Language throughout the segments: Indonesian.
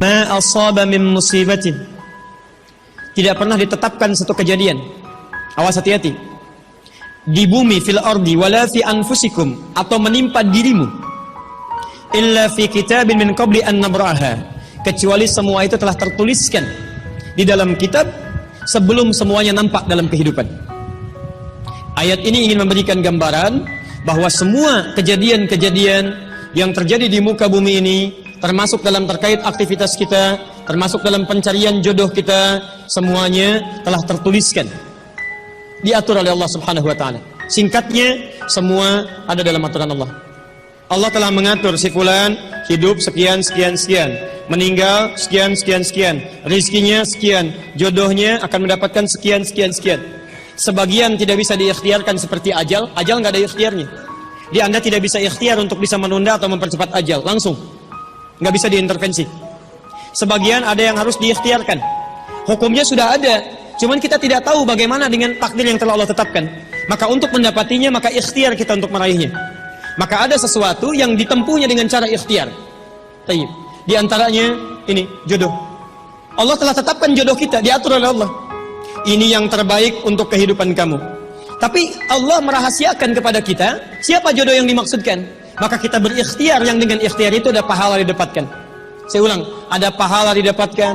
Ma asaba min musibatin. Tidak pernah ditetapkan satu kejadian. Awas, hati-hati. Di bumi, fil ardi, wala fi anfusikum, atau menimpa dirimu, illa fi kitabin min qabli an nabraha, kecuali semua itu telah tertuliskan di dalam kitab sebelum semuanya nampak dalam kehidupan. Ayat ini ingin memberikan gambaran bahwa semua kejadian-kejadian yang terjadi di muka bumi ini, termasuk dalam terkait aktivitas kita, termasuk dalam pencarian jodoh kita, semuanya telah tertuliskan, diatur oleh Allah Subhanahu wa taala. Singkatnya, semua ada dalam aturan Allah. Allah telah mengatur si fulan hidup sekian sekian sekian, meninggal sekian sekian sekian, rizkinya sekian, jodohnya akan mendapatkan sekian sekian sekian. Sebagian tidak bisa diikhtiarkan seperti ajal nggak ada ikhtiarnya. Anda tidak bisa ikhtiar untuk bisa menunda atau mempercepat ajal, langsung nggak bisa diintervensi. Sebagian ada yang harus diikhtiarkan, hukumnya sudah ada, cuman kita tidak tahu bagaimana dengan takdir yang telah Allah tetapkan. Maka untuk mendapatinya, maka ikhtiar kita untuk meraihnya. Maka ada sesuatu yang ditempuhnya dengan cara ikhtiar. Tayyib. Di antaranya ini jodoh. Allah telah tetapkan jodoh kita, diatur oleh Allah. Ini yang terbaik untuk kehidupan kamu. Tapi Allah merahasiakan kepada kita siapa jodoh yang dimaksudkan. Maka kita berikhtiar, yang dengan ikhtiar itu ada pahala didapatkan. Saya ulang, ada pahala didapatkan,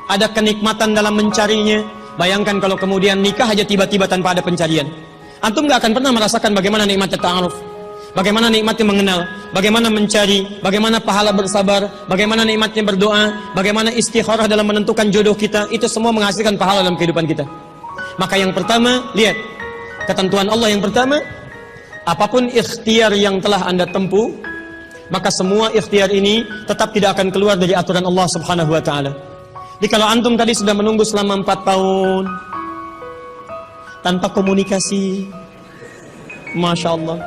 ada kenikmatan dalam mencarinya. Bayangkan kalau kemudian nikah aja tiba-tiba tanpa ada pencarian. Antum gak akan pernah merasakan bagaimana nikmatnya ta'aruf, bagaimana nikmatnya mengenal, bagaimana mencari, bagaimana pahala bersabar, bagaimana nikmatnya berdoa, bagaimana istikharah dalam menentukan jodoh kita. Itu semua menghasilkan pahala dalam kehidupan kita. Maka yang pertama, lihat ketentuan Allah yang pertama, apapun ikhtiar yang telah Anda tempuh, maka semua ikhtiar ini tetap tidak akan keluar dari aturan Allah Subhanahu wa taala. Jadi kalau antum tadi sudah menunggu selama 4 tahun tanpa komunikasi, Masya Allah,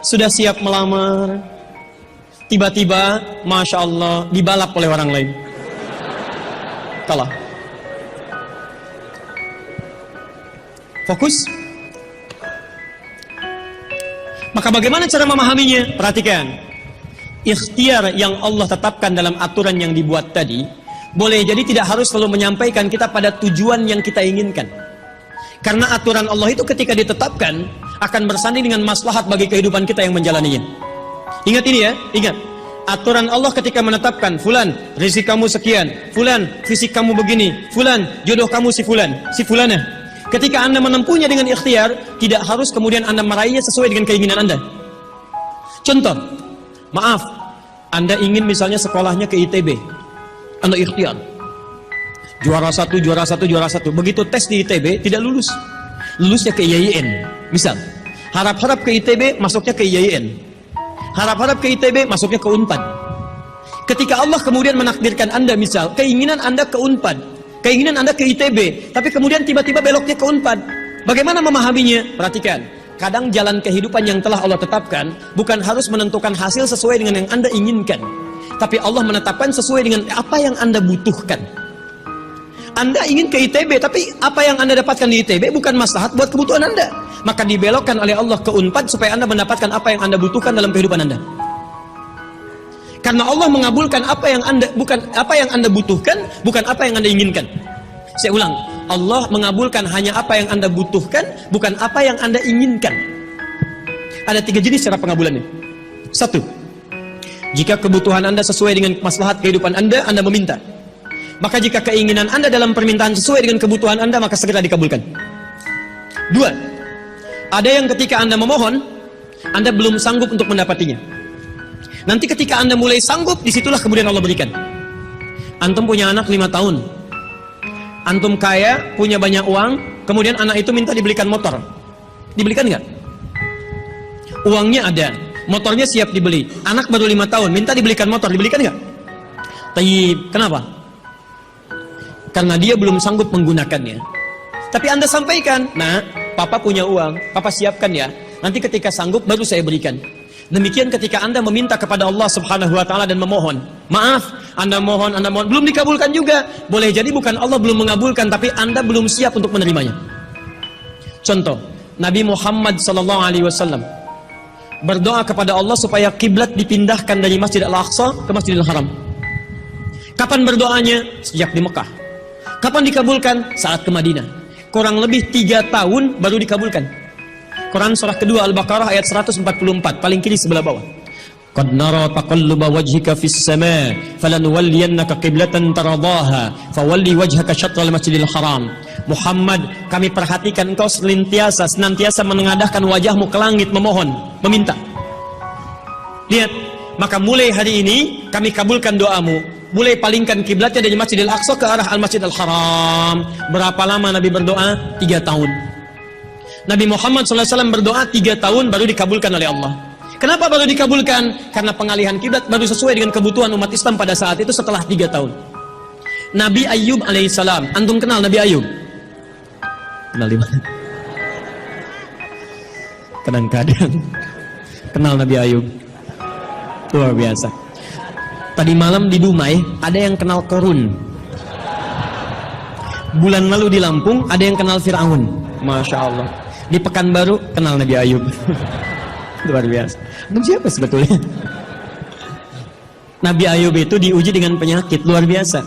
sudah siap melamar, tiba-tiba Masya Allah dibalap oleh orang lain, kalah. Fokus. Maka bagaimana cara memahaminya? Perhatikan, ikhtiar yang Allah tetapkan dalam aturan yang dibuat tadi, boleh jadi tidak harus selalu menyampaikan kita pada tujuan yang kita inginkan. Karena aturan Allah itu ketika ditetapkan akan bersanding dengan maslahat bagi kehidupan kita yang menjalaninya. Ingat ini ya, ingat. Aturan Allah ketika menetapkan, fulan, rezeki kamu sekian, fulan, fisik kamu begini, fulan, jodoh kamu si fulan, si fulanah. Ketika Anda menempuhnya dengan ikhtiar, tidak harus kemudian Anda meraihnya sesuai dengan keinginan Anda. Contoh, maaf, Anda ingin misalnya sekolahnya ke ITB, Anda ikhtiar, juara satu. Begitu tes di ITB tidak lulus, lulusnya ke IAIN. Misal, harap-harap ke ITB, masuknya ke IAIN. Harap-harap ke ITB, masuknya ke UNPAD. Ketika Allah kemudian menakdirkan Anda, misal keinginan Anda ke UNPAD, keinginan Anda ke ITB, tapi kemudian tiba-tiba beloknya ke UNPAD, bagaimana memahaminya? Perhatikan, kadang jalan kehidupan yang telah Allah tetapkan bukan harus menentukan hasil sesuai dengan yang Anda inginkan, tapi Allah menetapkan sesuai dengan apa yang Anda butuhkan. Anda ingin ke ITB, tapi apa yang Anda dapatkan di ITB bukan maslahat buat kebutuhan Anda. Maka dibelokkan oleh Allah ke UNPAD supaya Anda mendapatkan apa yang Anda butuhkan dalam kehidupan Anda. Karena Allah mengabulkan apa yang Anda butuhkan, bukan apa yang Anda inginkan. Saya ulang, Allah mengabulkan hanya apa yang Anda butuhkan, bukan apa yang Anda inginkan. Ada 3 jenis cara pengabulannya. 1, jika kebutuhan Anda sesuai dengan maslahat kehidupan Anda meminta. Maka jika keinginan Anda dalam permintaan sesuai dengan kebutuhan Anda, maka segera dikabulkan. 2, ada yang ketika Anda memohon, Anda belum sanggup untuk mendapatinya. Nanti ketika Anda mulai sanggup, disitulah kemudian Allah berikan. Antum punya anak 5 tahun, antum kaya, punya banyak uang, kemudian anak itu minta dibelikan motor, dibelikan nggak? Uangnya ada, motornya siap dibeli, anak baru 5 tahun, minta dibelikan motor, dibelikan nggak? Tayyib, kenapa? Karena dia belum sanggup menggunakannya. Tapi Anda sampaikan, nah, papa punya uang, papa siapkan ya, nanti ketika sanggup baru saya berikan. Demikian ketika Anda meminta kepada Allah Subhanahu wa taala dan memohon. Maaf, Anda mohon, belum dikabulkan juga. Boleh jadi bukan Allah belum mengabulkan, tapi Anda belum siap untuk menerimanya. Contoh, Nabi Muhammad SAW berdoa kepada Allah supaya kiblat dipindahkan dari Masjid Al-Aqsa ke Masjidil Haram. Kapan berdoanya? Sejak di Mekah. Kapan dikabulkan? Saat ke Madinah. Kurang lebih 3 tahun baru dikabulkan. Quran surah kedua Al-Baqarah ayat 144, paling kiri sebelah bawah. Qad nara taqalluba wajhika fis sama' falanuwalliyannaka qiblatan taradaha fawalli wajhaka syatral masjidil haram. Muhammad, kami perhatikan engkau senantiasa menengadahkan wajahmu ke langit memohon, meminta. Lihat, maka mulai hari ini kami kabulkan doamu. Mulai palingkan kiblatnya dari Masjidil Aqsa ke arah Al-Masjidil Haram. Berapa lama Nabi berdoa? 3 tahun. Nabi Muhammad SAW berdoa 3 tahun baru dikabulkan oleh Allah. Kenapa baru dikabulkan? Karena pengalihan kiblat baru sesuai dengan kebutuhan umat Islam pada saat itu setelah 3 tahun. Nabi Ayub alaihissalam. Antum kenal Nabi Ayub? Kenal di mana? Kadang-kadang kenal Nabi Ayub. Luar biasa. Tadi malam di Dumai ada yang kenal Korun. Bulan lalu di Lampung ada yang kenal Fir'aun. Masya Allah. Di Pekanbaru kenal Nabi Ayub. Luar biasa. Dan siapa sebetulnya? Nabi Ayub itu diuji dengan penyakit luar biasa.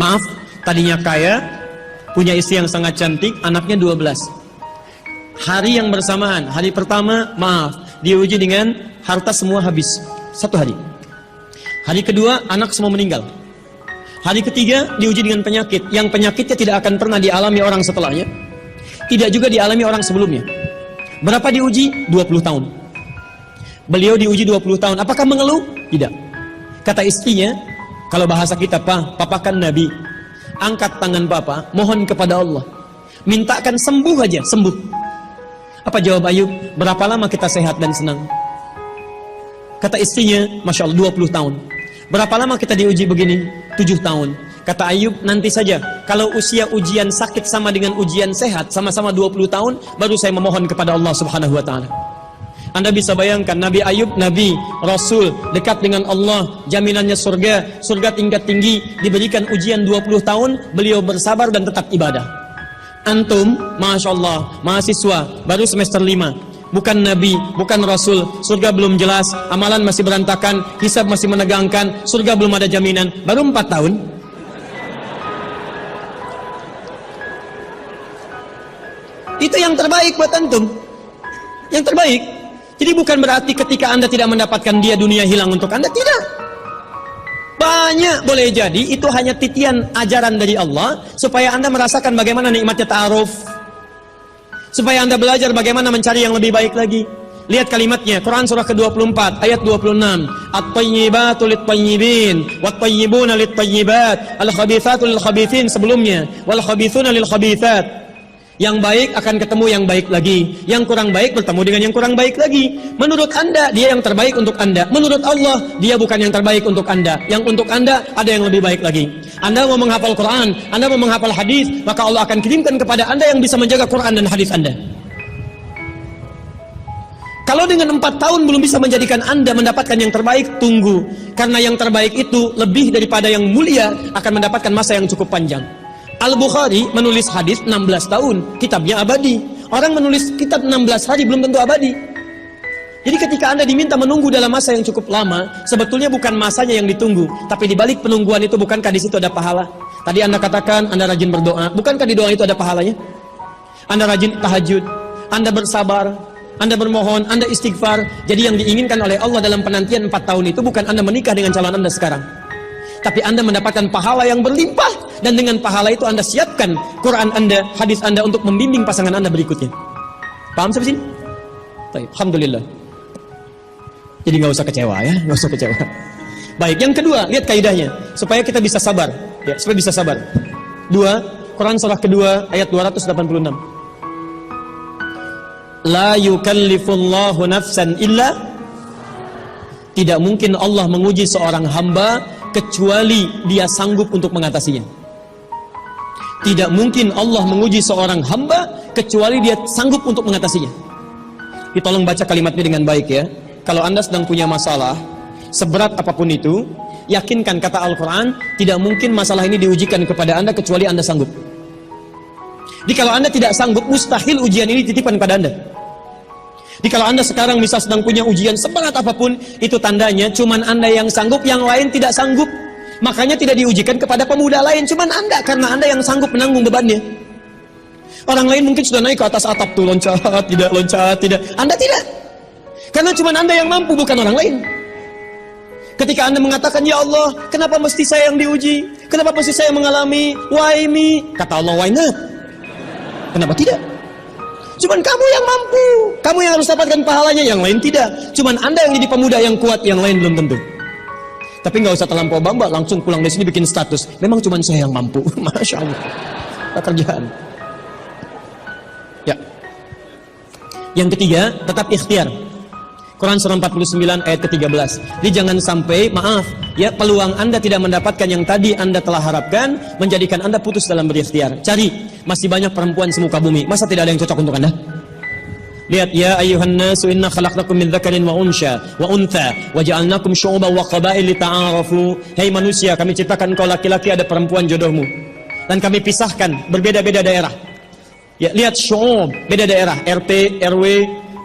Maaf, tadinya kaya, punya istri yang sangat cantik, anaknya 12. Hari yang bersamaan, hari pertama, maaf, diuji dengan harta semua habis. 1 hari. Hari kedua, anak semua meninggal. Hari ketiga, diuji dengan penyakit. Yang penyakitnya tidak akan pernah dialami orang setelahnya. Tidak juga dialami orang sebelumnya. Berapa diuji? 20 tahun. Beliau diuji 20 tahun. Apakah mengeluh? Tidak. Kata istrinya, kalau bahasa kita, Papa kan Nabi. Angkat tangan Papa, mohon kepada Allah. Mintakan sembuh aja, sembuh. Apa jawab Ayub? Berapa lama kita sehat dan senang? Kata istrinya, Masya Allah, 20 tahun. Berapa lama kita diuji begini? 7 tahun. Kata Ayub, nanti saja. Kalau usia ujian sakit sama dengan ujian sehat, sama-sama 20 tahun, baru saya memohon kepada Allah Subhanahu wa Ta'ala. Anda bisa bayangkan, Nabi Ayub, Nabi, Rasul, dekat dengan Allah, jaminannya surga, surga tingkat tinggi, diberikan ujian 20 tahun, beliau bersabar dan tetap ibadah. Antum, Masya Allah, mahasiswa, baru semester 5, bukan Nabi, bukan Rasul, surga belum jelas, amalan masih berantakan, hisab masih menegangkan, surga belum ada jaminan, baru 4 tahun. Itu yang terbaik buat antum. Yang terbaik. Jadi bukan berarti ketika Anda tidak mendapatkan dia, dunia hilang untuk Anda. Tidak. Banyak boleh jadi itu hanya titian ajaran dari Allah supaya Anda merasakan bagaimana nikmatnya ta'aruf. Supaya Anda belajar bagaimana mencari yang lebih baik lagi. Lihat kalimatnya, Quran surah ke-24 ayat 26. At-tayyibatu lit-tayyibin wat-tayyibuna lit-tayyibat al-khabithatu lil-khabithin sebelumnya wal khabithuna lil-khabithat. Yang baik akan ketemu yang baik lagi, yang kurang baik bertemu dengan yang kurang baik lagi. Menurut Anda, dia yang terbaik untuk Anda. Menurut Allah, dia bukan yang terbaik untuk Anda. Yang untuk Anda, ada yang lebih baik lagi. Anda mau menghafal Quran, Anda mau menghafal hadis, maka Allah akan kirimkan kepada Anda yang bisa menjaga Quran dan hadis Anda. Kalau dengan 4 tahun belum bisa menjadikan Anda mendapatkan yang terbaik, tunggu. Karena yang terbaik itu lebih daripada yang mulia akan mendapatkan masa yang cukup panjang. Al-Bukhari menulis hadis 16 tahun, kitabnya abadi. Orang menulis kitab 16 hari belum tentu abadi. Jadi ketika Anda diminta menunggu dalam masa yang cukup lama, sebetulnya bukan masanya yang ditunggu, tapi di balik penungguan itu bukankah di situ ada pahala? Tadi Anda katakan Anda rajin berdoa, bukankah di doa itu ada pahalanya? Anda rajin tahajud, Anda bersabar, Anda bermohon, Anda istighfar. Jadi yang diinginkan oleh Allah dalam penantian 4 tahun itu bukan Anda menikah dengan calon Anda sekarang, tapi Anda mendapatkan pahala yang berlimpah. Dan dengan pahala itu Anda siapkan Quran Anda, hadis Anda untuk membimbing pasangan Anda berikutnya. Paham sampai sini? Baik, alhamdulillah. Jadi nggak usah kecewa ya, nggak usah kecewa. Baik, yang kedua, lihat kaidahnya supaya kita bisa sabar, ya, supaya bisa sabar. 2, Quran surah kedua ayat 286. La yukallifullahu nafsan illa, tidak mungkin Allah menguji seorang hamba kecuali dia sanggup untuk mengatasinya. Tidak mungkin Allah menguji seorang hamba kecuali dia sanggup untuk mengatasinya. Tolong baca kalimatnya dengan baik ya. Kalau Anda sedang punya masalah, seberat apapun itu, yakinkan kata Al-Quran, tidak mungkin masalah ini diujikan kepada Anda kecuali Anda sanggup. Jadi kalau Anda tidak sanggup, mustahil ujian ini titipan pada Anda. Jadi kalau Anda sekarang misal sedang punya ujian seberat apapun, itu tandanya cuman Anda yang sanggup, yang lain tidak sanggup. Makanya tidak diujikan kepada pemuda lain, cuman Anda, karena Anda yang sanggup menanggung bebannya. Orang lain mungkin sudah naik ke atas atap tuh, loncat, tidak. Anda tidak. Karena cuman Anda yang mampu, bukan orang lain. Ketika Anda mengatakan, ya Allah, kenapa mesti saya yang diuji? Kenapa mesti saya mengalami? Why me? Kata Allah, why not? Kenapa tidak? Cuman kamu yang mampu. Kamu yang harus dapatkan pahalanya, yang lain tidak. Cuman Anda yang jadi pemuda yang kuat, yang lain belum tentu. Tapi nggak usah terlampau bangga, langsung pulang dari sini bikin status. Memang cuman saya yang mampu. Masya Allah. Pekerjaan. Ya. Yang ketiga, tetap ikhtiar. Quran surah 49 ayat ke-13. Jadi jangan sampai, maaf, ya, peluang Anda tidak mendapatkan yang tadi Anda telah harapkan, menjadikan Anda putus dalam berikhtiar. Cari, masih banyak perempuan semuka bumi. Masa tidak ada yang cocok untuk Anda? Lihat, ya ayyuhan nasu inna khalaqnakum min dzakarin wa untha wa ja'alnakum syu'uban wa qabail lita'arafu. Hai manusia, kami ciptakan engkau laki-laki, ada perempuan jodohmu. Dan kami pisahkan berbeda-beda daerah. Ya, lihat syu'ub, beda daerah, RT, RW,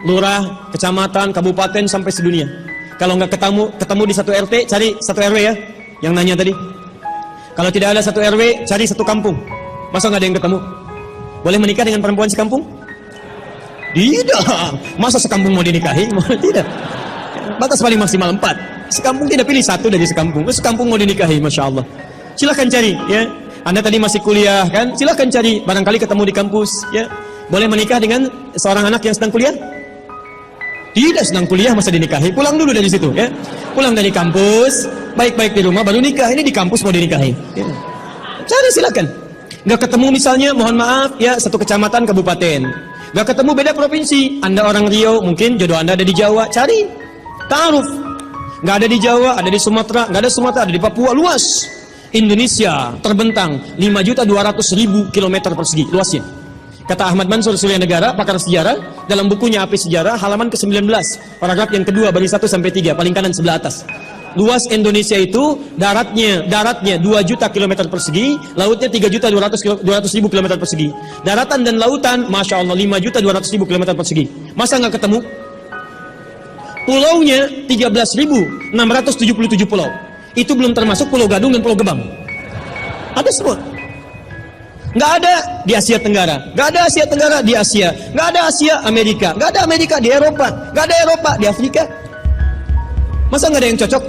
lurah, kecamatan, kabupaten, sampai sedunia. Kalau nggak ketemu di satu RT, cari satu RW ya. Yang nanya tadi. Kalau tidak ada satu RW, cari satu kampung. Masa nggak ada yang ketemu? Boleh menikah dengan perempuan sekampung? Tidak. Masa sekampung mau dinikahi? Tidak. Batas paling maksimal 4. Sekampung tidak pilih satu dari sekampung. Sekampung mau dinikahi, Masya Allah. Silahkan cari ya. Anda tadi masih kuliah kan? Silahkan cari. Barangkali ketemu di kampus ya. Boleh menikah dengan seorang anak yang sedang kuliah? Tidak sedang kuliah masa dinikahi, pulang dulu dari situ ya. Pulang dari kampus, baik-baik di rumah baru nikah. Ini di kampus mau dinikahi ya. Cari silakan. Nggak ketemu misalnya, mohon maaf ya, satu kecamatan, kabupaten. Nggak ketemu, beda provinsi. Anda orang Riau, mungkin jodoh Anda ada di Jawa. Cari, ta'aruf. Nggak ada di Jawa, ada di Sumatera. Nggak ada Sumatera, ada di Papua. Luas. Indonesia terbentang 5.200.000 km persegi luasnya. Kata Ahmad Mansur Surya Negara, pakar sejarah, dalam bukunya Api Sejarah, halaman ke-19, paragraf yang kedua, baris 1 sampai 3, paling kanan sebelah atas. Luas Indonesia itu, daratnya 2 juta kilometer persegi, lautnya 3.200.000 kilometer persegi. Daratan dan lautan, Masya Allah, 5.200.000 kilometer persegi. Masa nggak ketemu? Pulaunya 13.677 pulau. Itu belum termasuk Pulau Gadung dan Pulau Gebang. Ada semua. Nggak ada di Asia Tenggara, nggak ada Asia Tenggara di Asia, nggak ada Asia Amerika, nggak ada Amerika di Eropa, nggak ada Eropa di Afrika. Masa nggak ada yang cocok?